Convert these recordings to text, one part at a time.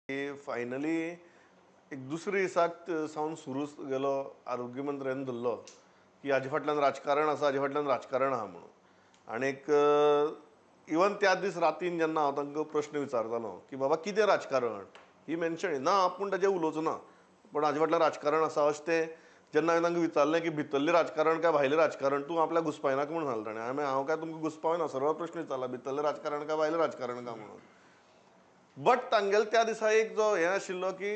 Finally एक दुसरे दिसाक सावन सुरू गेलो आरोग्य मंत्र्यान धरलो की हाजे फाटल्यान राजकारण आसा, हाजे फाटल्यान राजकारण आहा म्हणून. आनीक इवन त्या दीस रातीन जेन्ना हांव तांकां प्रश्न विचारतालो की बाबा कितें राजकारण, ही मेन्शन ना आपूण ताजेर उलोवचो ना, पण हाजे फाटल्यान राजकारण आसा अशें तें जेन्ना हांवें तांकां विचारलें की भितरलें राजकारण काय भायलें राजकारण, तूं आपल्याक घुस्पायनाका म्हणून सांगलें ताणें. हांव काय तुमकां घुस्पावना, सरळ प्रश्न विचारला भितरलें राजकारण काय भायलें राजकारण काय म्हणून. बट तांगेले त्या दिसा एक जो हें आशिल्लो की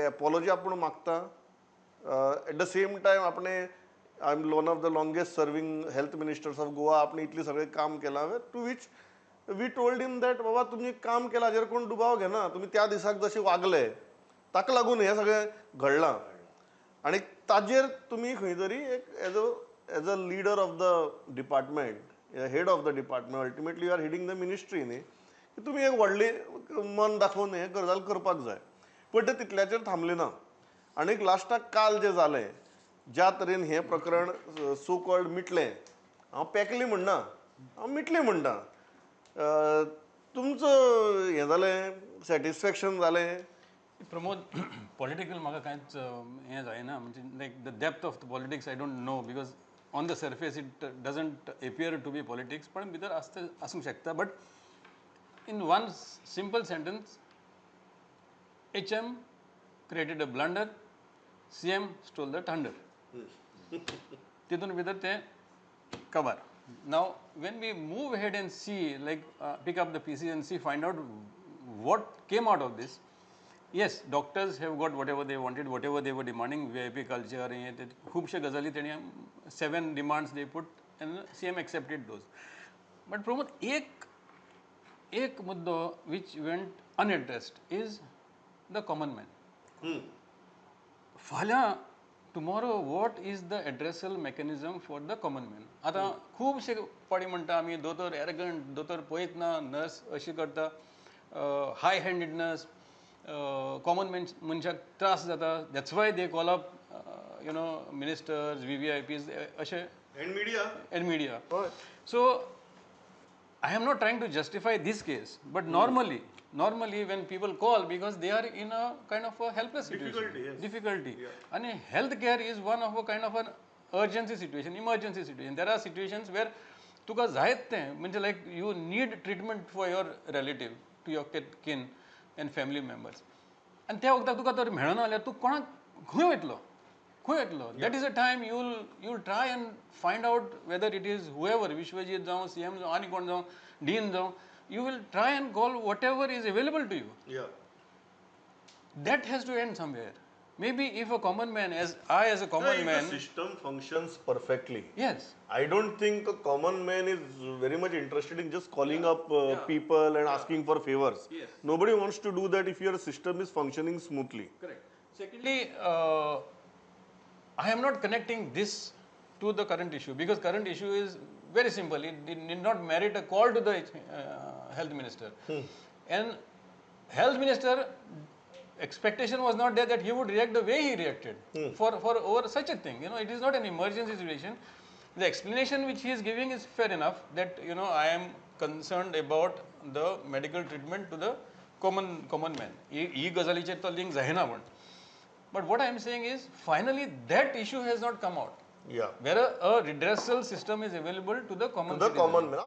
एपॉलॉजी आपूण मागता, एट द सेम टायम आपणे I am one of the longest serving health ministers of Goa, आपण इतली सगळें काम केलां. To which we told him that बाबा तुमी काम केलां हाजेर कोण दुबाव घेना, तुमी त्या दिसाक जशें वागले ताका लागून हें सगळें घडलां. आनी ताजेर तुमी खंय तरी एक as a leader of the department, head of the department, ultimately you are heading the ministry न्ही, की तुमी एक व्हडली मन दाखोवन हें गजाल करपाक जाय. पण ते तितल्याचेर थांबलें ना. आनीक लास्टाक काल जें जालें, ज्या तरेन हें प्रकरण सो कॉल्ड मिटलें, हांव पेकलें म्हणना, हांव मिटलें म्हणटा. तुमचं हें जालें, सॅटिस्फॅक्शन जालें? प्रमोद, पॉलिटिकल म्हाका कांयच हें जायना, म्हणजे like the depth of the politics I don't know, because on the surface it doesn't appear to be politics, पण भितर आसूंक शकता. But in one simple sentence, HM created a blunder, CM stole the thunder. Titun bidar te cover. Now, when we move ahead and see, like pick up the pieces and see, find out what came out of this. Yes, doctors have got whatever they wanted, whatever they were demanding, VIP culture, khubshe gazali teni 7 demands they put, and CM accepted those. But Pramod, एक मुद्दो which went unaddressed is the common man. फाल्यां tomorrow what is the addressal mechanism for the common man? आतां खुबशे पाटी म्हणटा आमी दोतोर एरगंट, दोतोर पळयत ना, नर्स अशी करता, हाय हँडेडनस, कॉमन मनशाक त्रास जाता, that's why they call up ministers, VVIPs अशे end media. So I am not trying to justify this case, but normally when people call, because they are in a kind of a helpless situation, difficulty. And healthcare is one of a kind of an urgency situation, emergency situation. There are situations where तुका जायत तें, म्हणजे like you need treatment for your relative, to your kin and family members. आणि त्या वखदाक तुका तर मेळना जाल्यार तूं कोणाक खंय वयतलो? That is a time you'll try and find out whether it is whoever, Vishwajit जावं, CM जावं, आनी कोण जावं, Dean जावं, you will try and call whatever is available to you. Yeah. That has to end somewhere. Maybe if a common man, as a common man, the system functions perfectly. Yes. I don't think a common man is very much interested in just calling up people and asking for favors. Yes. Nobody wants to do that if your system is functioning smoothly. Correct. Secondly, I am not connecting this to the current issue, because current issue is very simple. It did not merit a call to the health minister. And health minister expectation was not there that he would react the way he reacted for over such a thing. It is not an emergency situation. The explanation which he is giving is fair enough, that I am concerned about the medical treatment to the common man. E gazaliche to link zahina one. But what I am saying is, finally that issue has not come out. Yeah. Where a redressal system is available to the common man.